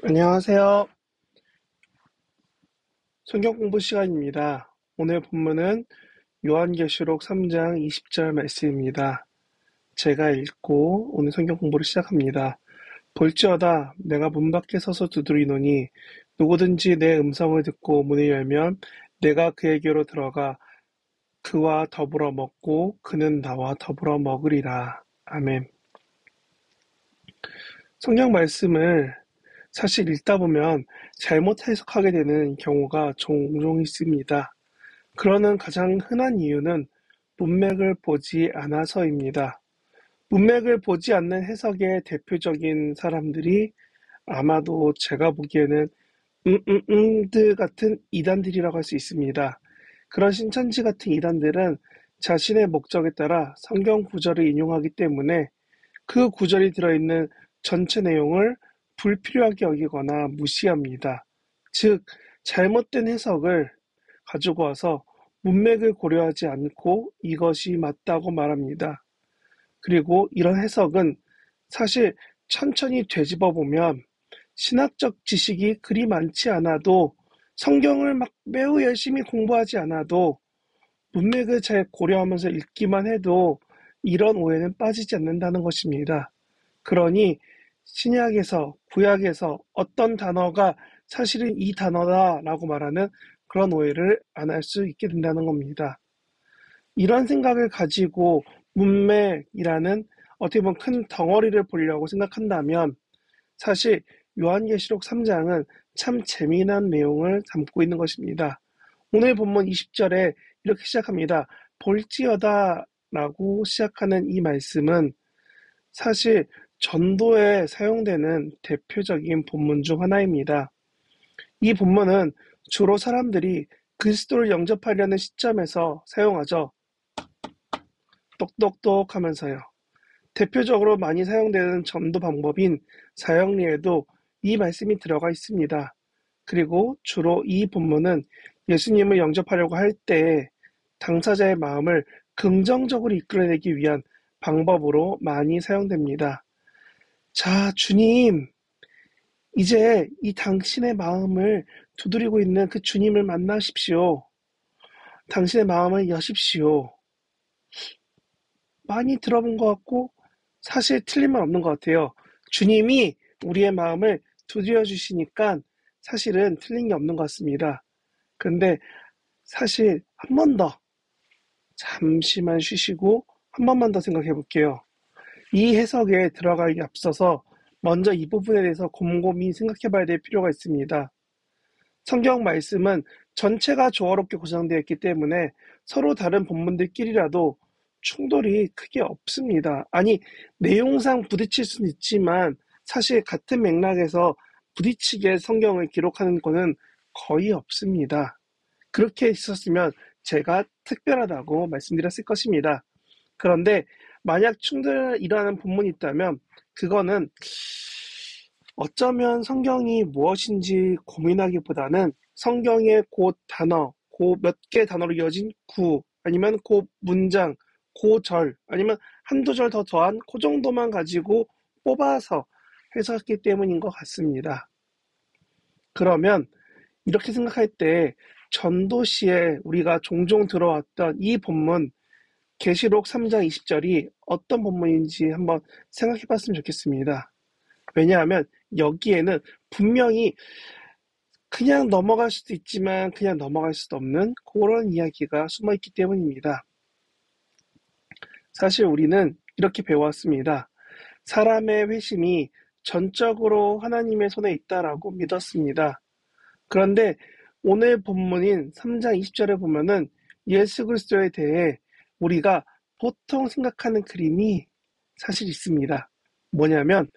안녕하세요. 성경 공부 시간입니다. 오늘 본문은 요한계시록 3장 20절 말씀입니다. 제가 읽고 오늘 성경 공부를 시작합니다. 볼지어다 내가 문 밖에 서서 두드리노니 누구든지 내 음성을 듣고 문을 열면 내가 그에게로 들어가 그와 더불어 먹고 그는 나와 더불어 먹으리라. 아멘. 성경 말씀을 사실 읽다 보면 잘못 해석하게 되는 경우가 종종 있습니다. 그러는 가장 흔한 이유는 문맥을 보지 않아서입니다. 문맥을 보지 않는 해석의 대표적인 사람들이 아마도 제가 보기에는 들 같은 이단들이라고 할 수 있습니다. 그런 신천지 같은 이단들은 자신의 목적에 따라 성경 구절을 인용하기 때문에 그 구절이 들어있는 전체 내용을 불필요하게 여기거나 무시합니다. 즉, 잘못된 해석을 가지고 와서 문맥을 고려하지 않고 이것이 맞다고 말합니다. 그리고 이런 해석은 사실 천천히 되짚어 보면 신학적 지식이 그리 많지 않아도 성경을 막 매우 열심히 공부하지 않아도 문맥을 잘 고려하면서 읽기만 해도 이런 오해는 빠지지 않는다는 것입니다. 그러니 신약에서 구약에서 어떤 단어가 사실은 이 단어다라고 말하는 그런 오해를 안 할 수 있게 된다는 겁니다. 이런 생각을 가지고 문맥이라는 어떻게 보면 큰 덩어리를 보려고 생각한다면 사실 요한계시록 3장은 참 재미난 내용을 담고 있는 것입니다. 오늘 본문 20절에 이렇게 시작합니다. 볼지어다 라고 시작하는 이 말씀은 사실 전도에 사용되는 대표적인 본문 중 하나입니다. 이 본문은 주로 사람들이 그리스도를 영접하려는 시점에서 사용하죠. 똑똑똑 하면서요. 대표적으로 많이 사용되는 전도 방법인 사형리에도 이 말씀이 들어가 있습니다. 그리고 주로 이 본문은 예수님을 영접하려고 할 때 당사자의 마음을 긍정적으로 이끌어내기 위한 방법으로 많이 사용됩니다. 자, 주님, 이제 이 당신의 마음을 두드리고 있는 그 주님을 만나십시오. 당신의 마음을 여십시오. 많이 들어본 것 같고 사실 틀린 말 없는 것 같아요. 주님이 우리의 마음을 두드려 주시니까 사실은 틀린 게 없는 것 같습니다. 근데 사실 한 번 더 잠시만 쉬시고 한 번만 더 생각해 볼게요. 이 해석에 들어가기 앞서서 먼저 이 부분에 대해서 곰곰이 생각해 봐야 될 필요가 있습니다. 성경 말씀은 전체가 조화롭게 구성되어 있기 때문에 서로 다른 본문들끼리라도 충돌이 크게 없습니다. 아니, 내용상 부딪힐 수는 있지만 사실 같은 맥락에서 부딪히게 성경을 기록하는 것은 거의 없습니다. 그렇게 있었으면 제가 특별하다고 말씀드렸을 것입니다. 그런데 만약 충돌이 일어나는 본문이 있다면 그거는 어쩌면 성경이 무엇인지 고민하기보다는 성경의 그 단어, 그 몇 개 단어로 이어진 구, 아니면 그 문장, 그 절, 아니면 한두 절 더 더한 그 정도만 가지고 뽑아서 해석했기 때문인 것 같습니다. 그러면 이렇게 생각할 때 전도시에 우리가 종종 들어왔던 이 본문 계시록 3장 20절이 어떤 본문인지 한번 생각해 봤으면 좋겠습니다. 왜냐하면 여기에는 분명히 그냥 넘어갈 수도 있지만 그냥 넘어갈 수도 없는 그런 이야기가 숨어있기 때문입니다. 사실 우리는 이렇게 배웠습니다. 사람의 회심이 전적으로 하나님의 손에 있다라고 믿었습니다. 그런데 오늘 본문인 3장 20절에 보면은 예수 그리스도에 대해 우리가 보통 생각하는 그림이 사실 있습니다. 뭐냐면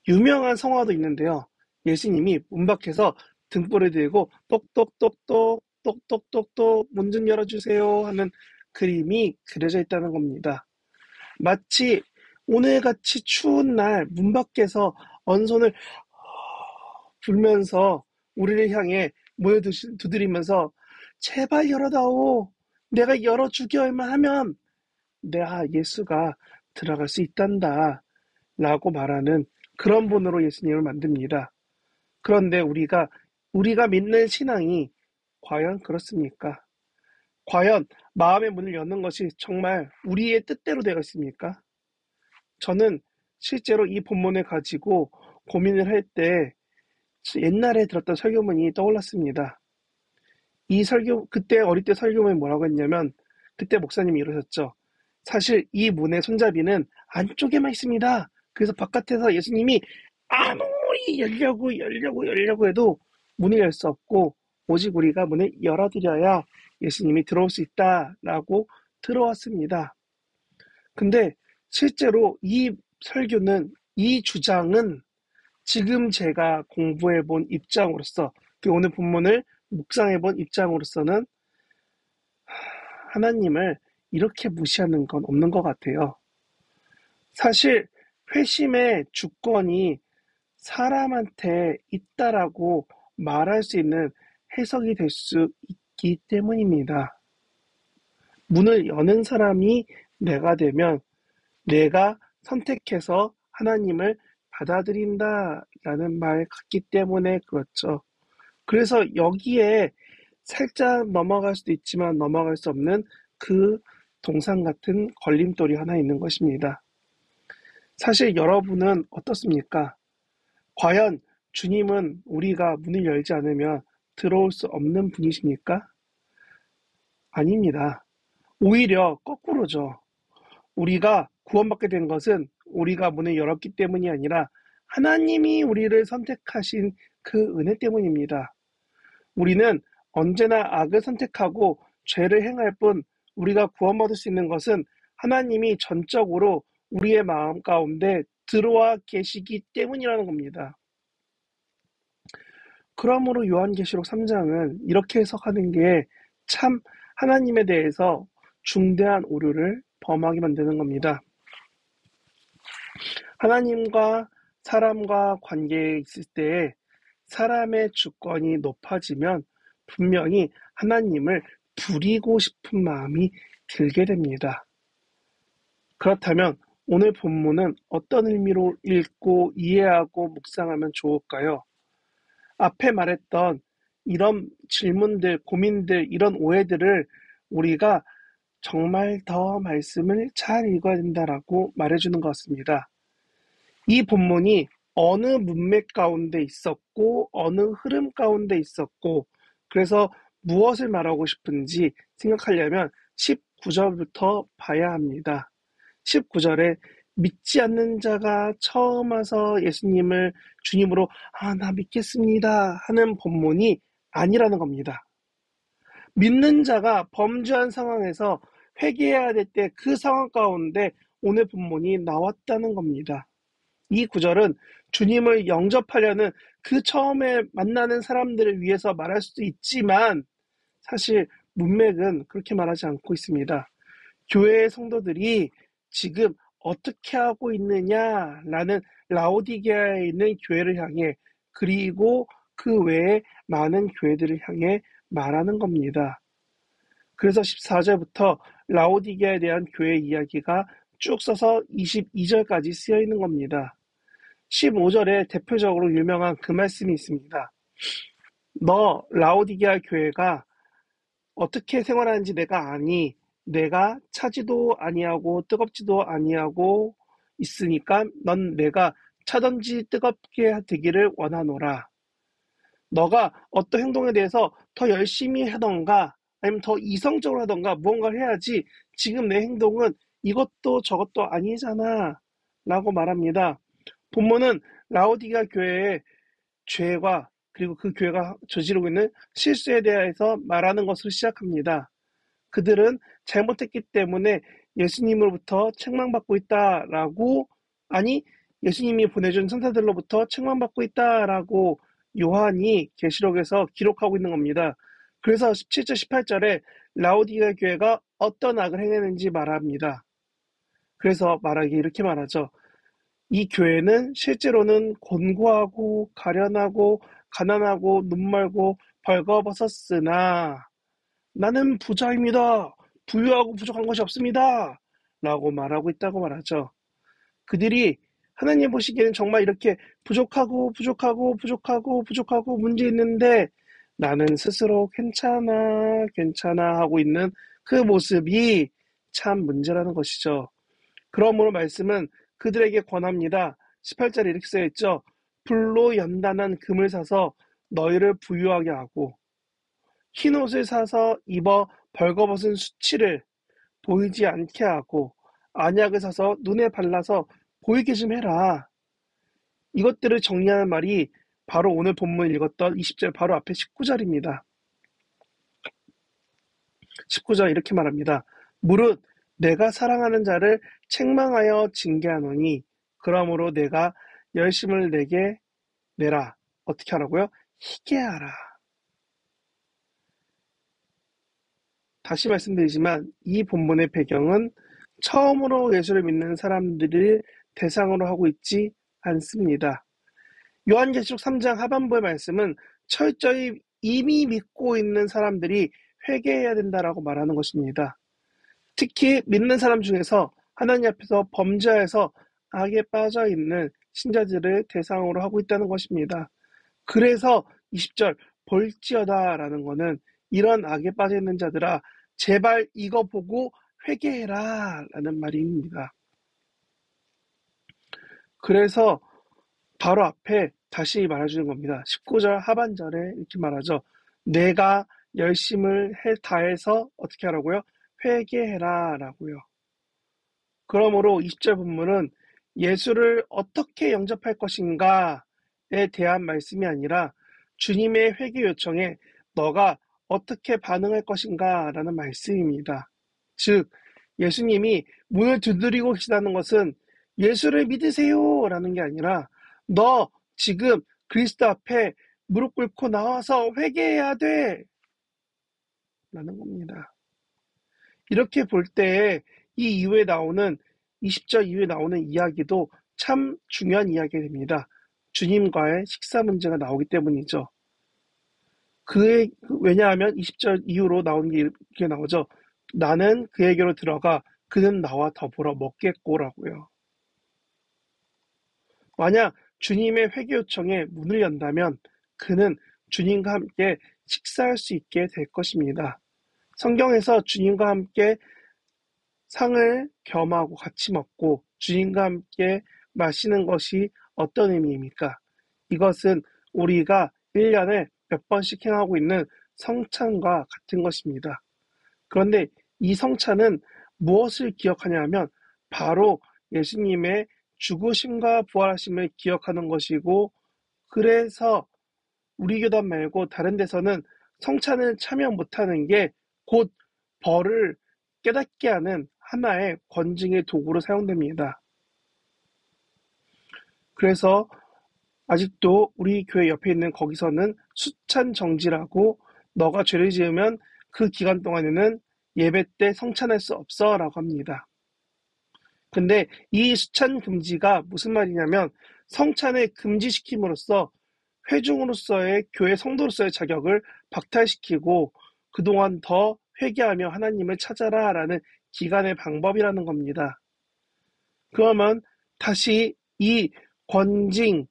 유명한 성화도 있는데요. 예수님이 문 밖에서 등불을 들고 똑똑똑똑 똑똑똑똑 문 좀 열어주세요 하는 그림이 그려져 있다는 겁니다. 마치 오늘같이 추운 날 문 밖에서 언손을 불면서 우리를 향해 모여 두드리면서 제발 열어다오. 내가 열어주기만 하면 내가 예수가 들어갈 수 있단다 라고 말하는 그런 분으로 예수님을 만듭니다. 그런데 우리가 믿는 신앙이 과연 그렇습니까? 과연 마음의 문을 여는 것이 정말 우리의 뜻대로 되어 있습니까? 저는 실제로 이 본문을 가지고 고민을 할 때 옛날에 들었던 설교문이 떠올랐습니다. 그때 어릴 때 설교문이 뭐라고 했냐면, 그때 목사님이 이러셨죠. 사실 이 문의 손잡이는 안쪽에만 있습니다. 그래서 바깥에서 예수님이 아무리 열려고 해도 문을 열 수 없고, 오직 우리가 문을 열어드려야 예수님이 들어올 수 있다라고 들어왔습니다. 근데 실제로 이 주장은 지금 제가 공부해 본 입장으로서, 오늘 본문을 묵상해 본 입장으로서는 하나님을 이렇게 무시하는 건 없는 것 같아요. 사실 회심의 주권이 사람한테 있다라고 말할 수 있는 해석이 될 수 있기 때문입니다. 문을 여는 사람이 내가 되면 내가 선택해서 하나님을 받아들인다라는 말 같기 때문에 그렇죠. 그래서 여기에 살짝 넘어갈 수도 있지만 넘어갈 수 없는 그 동상 같은 걸림돌이 하나 있는 것입니다. 사실 여러분은 어떻습니까? 과연 주님은 우리가 문을 열지 않으면 들어올 수 없는 분이십니까? 아닙니다. 오히려 거꾸로죠. 우리가 구원받게 된 것은 우리가 문을 열었기 때문이 아니라 하나님이 우리를 선택하신 그 은혜 때문입니다. 우리는 언제나 악을 선택하고 죄를 행할 뿐, 우리가 구원받을 수 있는 것은 하나님이 전적으로 우리의 마음 가운데 들어와 계시기 때문이라는 겁니다. 그러므로 요한계시록 3장은 이렇게 해석하는 게 참 하나님에 대해서 중대한 오류를 범하게 만드는 겁니다. 하나님과 사람과 관계에 있을 때 사람의 주권이 높아지면 분명히 하나님을 부리고 싶은 마음이 들게 됩니다. 그렇다면 오늘 본문은 어떤 의미로 읽고 이해하고 묵상하면 좋을까요? 앞에 말했던 이런 질문들, 고민들, 이런 오해들을 우리가 정말 더 말씀을 잘 읽어야 된다라고 말해주는 것 같습니다. 이 본문이 어느 문맥 가운데 있었고 어느 흐름 가운데 있었고, 그래서 무엇을 말하고 싶은지 생각하려면 19절부터 봐야 합니다. 19절에 믿지 않는 자가 처음 와서 예수님을 주님으로 나 믿겠습니다 하는 본문이 아니라는 겁니다. 믿는 자가 범죄한 상황에서 회개해야 될 때 그 상황 가운데 오늘 본문이 나왔다는 겁니다. 이 구절은 주님을 영접하려는 그 처음에 만나는 사람들을 위해서 말할 수도 있지만, 사실 문맥은 그렇게 말하지 않고 있습니다. 교회의 성도들이 지금 어떻게 하고 있느냐라는 라오디게아에 있는 교회를 향해, 그리고 그 외에 많은 교회들을 향해 말하는 겁니다. 그래서 14절부터 라오디게아에 대한 교회 이야기가 쭉 써서 22절까지 쓰여 있는 겁니다. 15절에 대표적으로 유명한 그 말씀이 있습니다. 너 라오디게아 교회가 어떻게 생활하는지 내가 아니. 내가 차지도 아니하고 뜨겁지도 아니하고 있으니까 넌 내가 차든지 뜨겁게 되기를 원하노라. 너가 어떤 행동에 대해서 더 열심히 하던가 아니면 더 이성적으로 하던가 무언가를 해야지, 지금 내 행동은 이것도 저것도 아니잖아 라고 말합니다. 본문은 라오디게아 교회의 죄와 그리고 그 교회가 저지르고 있는 실수에 대해서 말하는 것으로 시작합니다. 그들은 잘못했기 때문에 예수님으로부터 책망받고 있다라고, 아니 예수님이 보내준 천사들로부터 책망받고 있다라고 요한이 계시록에서 기록하고 있는 겁니다. 그래서 17절 18절에 라오디게아 교회가 어떤 악을 행했는지 말합니다. 그래서 이렇게 말하죠. 이 교회는 실제로는 곤고하고 가련하고 가난하고 눈멀고 벌거벗었으나 나는 부자입니다. 부유하고 부족한 것이 없습니다 라고 말하고 있다고 말하죠. 그들이 하나님 보시기에는 정말 이렇게 부족하고 부족하고 부족하고 부족하고 문제 있는데 나는 스스로 괜찮아, 괜찮아 하고 있는 그 모습이 참 문제라는 것이죠. 그러므로 말씀은 그들에게 권합니다. 18절에 이렇게 써있죠. 불로 연단한 금을 사서 너희를 부유하게 하고 흰옷을 사서 입어 벌거벗은 수치를 보이지 않게 하고 안약을 사서 눈에 발라서 보이게 좀 해라. 이것들을 정리하는 말이 바로 오늘 본문 읽었던 20절 바로 앞에 19절입니다. 19절 이렇게 말합니다. 무릇 내가 사랑하는 자를 책망하여 징계하노니 그러므로 내가 열심을 내게 내라. 어떻게 하라고요? 희게 하라. 다시 말씀드리지만 이 본문의 배경은 처음으로 예수를 믿는 사람들을 대상으로 하고 있지 않습니다. 요한계시록 3장 하반부의 말씀은 철저히 이미 믿고 있는 사람들이 회개해야 된다라고 말하는 것입니다. 특히 믿는 사람 중에서 하나님 앞에서 범죄해서 악에 빠져 있는 신자들을 대상으로 하고 있다는 것입니다. 그래서 20절 볼지어다 라는 것은 이런 악에 빠져 있는 자들아 제발 이거 보고 회개해라 라는 말입니다. 그래서 바로 앞에 다시 말해주는 겁니다. 19절 하반절에 이렇게 말하죠. 내가 열심을 다해서 어떻게 하라고요? 회개해라 라고요. 그러므로 20절 본문은 예수를 어떻게 영접할 것인가에 대한 말씀이 아니라 주님의 회개 요청에 너가 어떻게 반응할 것인가 라는 말씀입니다. 즉 예수님이 문을 두드리고 계시다는 것은 예수를 믿으세요 라는 게 아니라 너 지금 그리스도 앞에 무릎 꿇고 나와서 회개해야 돼 라는 겁니다. 이렇게 볼 때 이 이후에 나오는 20절 이후에 나오는 이야기도 참 중요한 이야기가 됩니다. 주님과의 식사 문제가 나오기 때문이죠. 왜냐하면 20절 이후로 나오는 게 이렇게 나오죠. 나는 그에게로 들어가 그는 나와 더불어 먹겠고라고요. 만약 주님의 회개 요청에 문을 연다면 그는 주님과 함께 식사할 수 있게 될 것입니다. 성경에서 주님과 함께 상을 겸하고 같이 먹고 주님과 함께 마시는 것이 어떤 의미입니까? 이것은 우리가 1년에 몇 번씩 행하고 있는 성찬과 같은 것입니다. 그런데 이 성찬은 무엇을 기억하냐 하면 바로 예수님의 죽으심과 부활하심을 기억하는 것이고 그래서 우리 교단 말고 다른 데서는 성찬을 참여 못하는 게 곧 벌을 깨닫게 하는 하나의 권징의 도구로 사용됩니다. 그래서 아직도 우리 교회 옆에 있는 거기서는 수찬 정지라고 너가 죄를 지으면 그 기간 동안에는 예배 때 성찬할 수 없어 라고 합니다. 근데 이 수찬 금지가 무슨 말이냐면 성찬을 금지시킴으로써 회중으로서의 교회 성도로서의 자격을 박탈시키고 그동안 더 회개하며 하나님을 찾아라 라는 기간의 방법이라는 겁니다. 그러면 다시 이 권징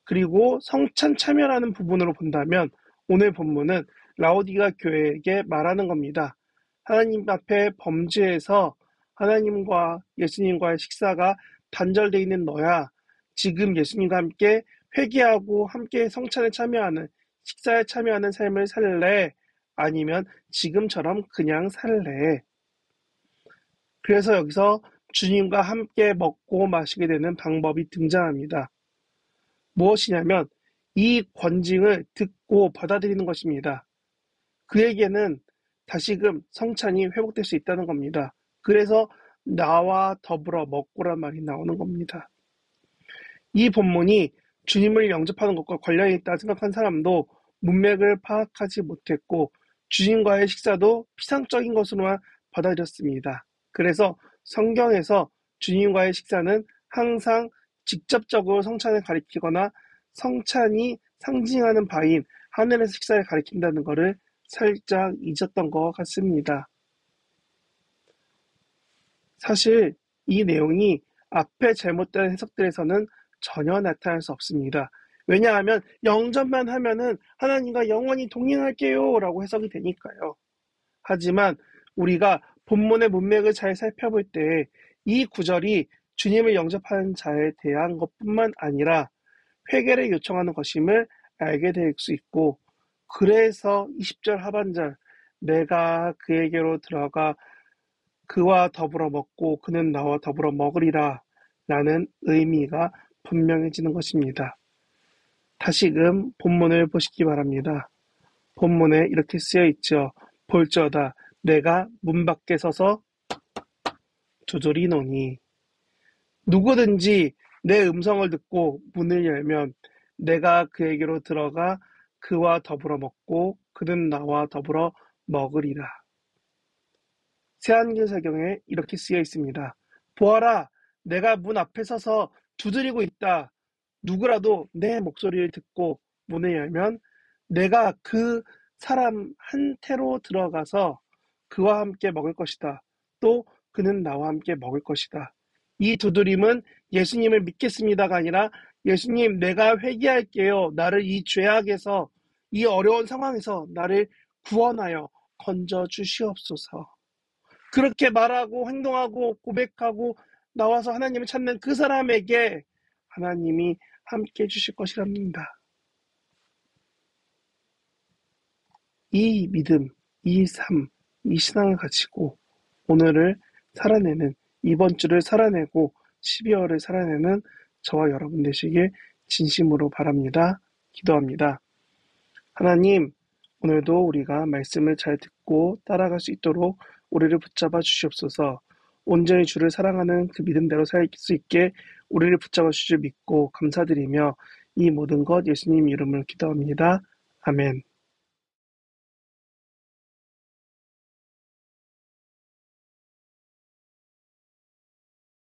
그리고 성찬 참여라는 부분으로 본다면 오늘 본문은 라오디가 교회에게 말하는 겁니다. 하나님 앞에 범죄해서 하나님과 예수님과의 식사가 단절되어 있는 너야. 지금 예수님과 함께 회개하고 함께 성찬에 참여하는 식사에 참여하는 삶을 살래? 아니면 지금처럼 그냥 살래? 그래서 여기서 주님과 함께 먹고 마시게 되는 방법이 등장합니다. 무엇이냐면 이 권징을 듣고 받아들이는 것입니다. 그에게는 다시금 성찬이 회복될 수 있다는 겁니다. 그래서 나와 더불어 먹고란 말이 나오는 겁니다. 이 본문이 주님을 영접하는 것과 관련이 있다 생각한 사람도 문맥을 파악하지 못했고 주님과의 식사도 피상적인 것으로만 받아들였습니다. 그래서 성경에서 주님과의 식사는 항상 직접적으로 성찬을 가리키거나 성찬이 상징하는 바인 하늘의 식사를 가리킨다는 것을 살짝 잊었던 것 같습니다. 사실 이 내용이 앞에 잘못된 해석들에서는 전혀 나타날 수 없습니다. 왜냐하면 영접만 하면은 하나님과 영원히 동행할게요 라고 해석이 되니까요. 하지만 우리가 본문의 문맥을 잘 살펴볼 때 이 구절이 주님을 영접하는 자에 대한 것뿐만 아니라 회개를 요청하는 것임을 알게 될 수 있고, 그래서 20절 하반절 내가 그에게로 들어가 그와 더불어 먹고 그는 나와 더불어 먹으리라 라는 의미가 분명해지는 것입니다. 다시금 본문을 보시기 바랍니다. 본문에 이렇게 쓰여 있죠. 볼지어다 내가 문 밖에 서서 두드리노니. 누구든지 내 음성을 듣고 문을 열면 내가 그에게로 들어가 그와 더불어 먹고 그는 나와 더불어 먹으리라. 새한글석경에 이렇게 쓰여 있습니다. 보아라, 내가 문 앞에 서서 두드리고 있다. 누구라도 내 목소리를 듣고 문을 열면 내가 그 사람 한테로 들어가서 그와 함께 먹을 것이다. 또 그는 나와 함께 먹을 것이다. 이 두드림은 예수님을 믿겠습니다가 아니라 예수님, 내가 회개할게요. 나를 이 죄악에서, 이 어려운 상황에서 나를 구원하여 건져 주시옵소서. 그렇게 말하고 행동하고 고백하고 나와서 하나님을 찾는 그 사람에게 하나님이 함께 해주실 것이랍니다. 이 믿음, 이 삶, 이 신앙을 가지고 오늘을 살아내는, 이번 주를 살아내고 12월을 살아내는 저와 여러분 되시길 진심으로 바랍니다. 기도합니다. 하나님, 오늘도 우리가 말씀을 잘 듣고 따라갈 수 있도록 우리를 붙잡아 주시옵소서. 온전히 주를 사랑하는 그 믿음대로 살 수 있게 우리를 붙잡아 주실 믿고 감사드리며 이 모든 것 예수님 이름으로 기도합니다. 아멘.